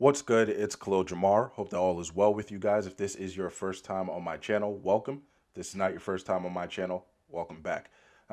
What's good? It's Khalil Jamar. Hope that all is well with you guys. If this is your first time on my channel, welcome. If this is not your first time on my channel, welcome back.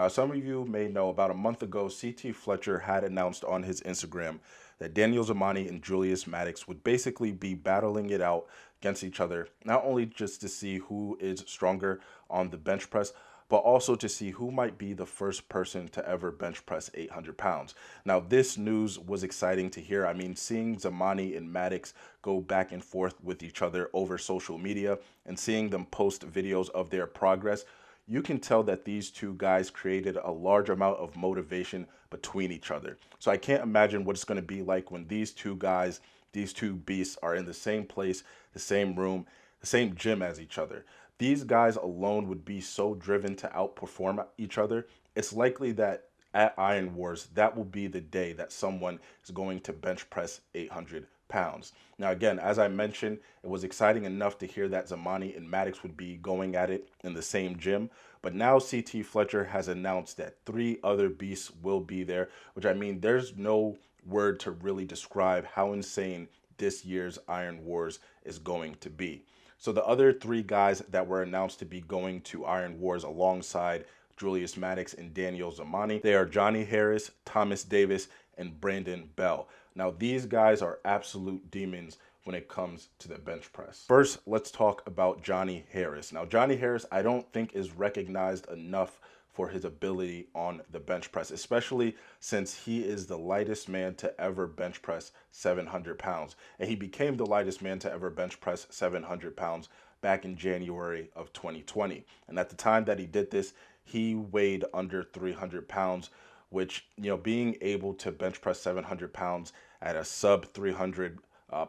Some of you may know about a month ago, CT Fletcher had announced on his Instagram that Danial Zamani and Julius Maddox would basically be battling it out against each other, not only just to see who is stronger on the bench press, but also to see who might be the first person to ever bench press 800 pounds. Now, this news was exciting to hear. I mean, seeing Zamani and Maddox go back and forth with each other over social media and seeing them post videos of their progress, you can tell that these two guys created a large amount of motivation between each other. So I can't imagine what it's going to be like when these two guys, these two beasts, are in the same place, the same room, the same gym as each other. These guys alone would be so driven to outperform each other. It's likely that at Iron Wars, that will be the day that someone is going to bench press 800 pounds. Now, again, as I mentioned, it was exciting enough to hear that Zamani and Maddox would be going at it in the same gym. But now CT Fletcher has announced that 3 other beasts will be there, which I mean, there's no word to really describe how insane this year's Iron Wars is going to be. So the other 3 guys that were announced to be going to Iron Wars alongside Julius Maddox and Danial Zamani, they are Johnnie Harris, Thomas Davis, and Brandon Bell. Now, these guys are absolute demons when it comes to the bench press. First, let's talk about Johnnie Harris. Now, Johnnie Harris, I don't think is recognized enough for his ability on the bench press, especially since he is the lightest man to ever bench press 700 pounds. And he became the lightest man to ever bench press 700 pounds back in January of 2020. And at the time that he did this, he weighed under 300 pounds, which, being able to bench press 700 pounds at a sub 300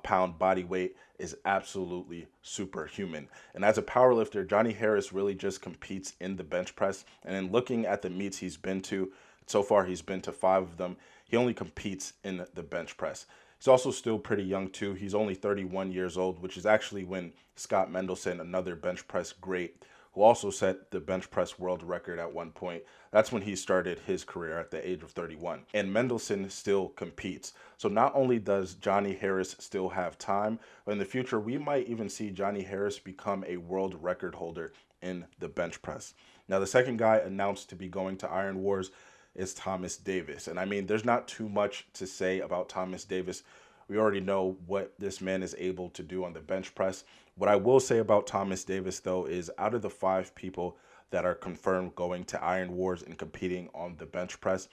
pound body weight is absolutely superhuman. And as a powerlifter, Johnnie Harris really just competes in the bench press. And in looking at the meets he's been to, so far he's been to 5 of them, he only competes in the bench press. He's also still pretty young too. He's only 31 years old, which is actually when Scott Mendelson, another bench press great, who also set the bench press world record at one point. That's when he started his career at the age of 31. And Mendelson still competes. So not only does Johnnie Harris still have time, but in the future, we might even see Johnnie Harris become a world record holder in the bench press. Now, the second guy announced to be going to Iron Wars is Thomas Davis. And I mean, there's not too much to say about Thomas Davis. We already know what this man is able to do on the bench press. What I will say about Thomas Davis, though, is out of the 5 people that are confirmed going to Iron Wars and competing on the bench press,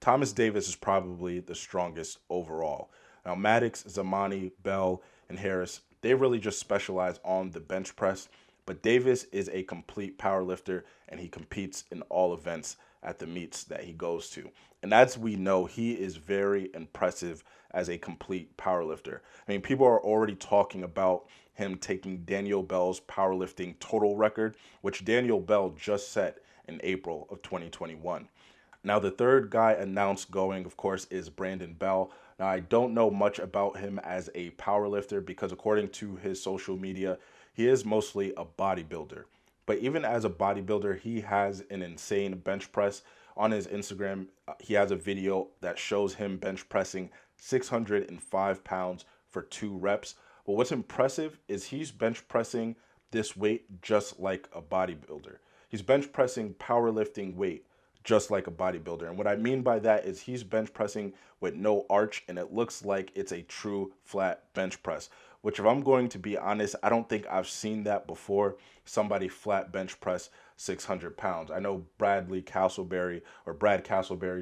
Thomas Davis is probably the strongest overall. Now, Maddox, Zamani, Bell, and Harris, they really just specialize on the bench press, but Davis is a complete powerlifter, and he competes in all events at the meets that he goes to. And as we know, he is very impressive as a complete powerlifter. I mean, people are already talking about him taking Daniel Bell's powerlifting total record, which Daniel Bell just set in April of 2021. Now, the third guy announced going, of course, is Brandon Bell. Now, I don't know much about him as a powerlifter because according to his social media, he is mostly a bodybuilder. But even as a bodybuilder, he has an insane bench press. On his Instagram, he has a video that shows him bench pressing 605 pounds for 2 reps. But what's impressive is he's bench pressing this weight just like a bodybuilder. He's bench pressing powerlifting weight just like a bodybuilder. And what I mean by that is he's bench pressing with no arch, and it looks like it's a true flat bench press, which, if I'm going to be honest, I don't think I've seen that before. Somebody flat bench press 600 pounds. I know Brad Castleberry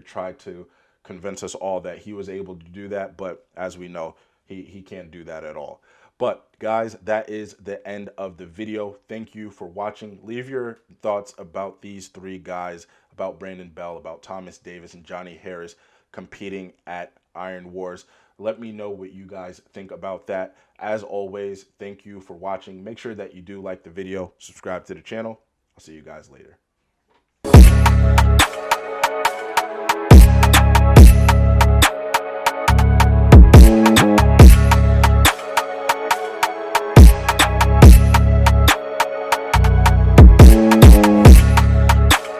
tried to convince us all that he was able to do that, but as we know, he can't do that at all. But guys, that is the end of the video. Thank you for watching. Leave your thoughts about these 3 guys, about Brandon Bell, about Thomas Davis, and Johnnie Harris competing at Iron Wars. Let me know what you guys think about that. As always, thank you for watching. Make sure that you do like the video, subscribe to the channel. I'll see you guys later.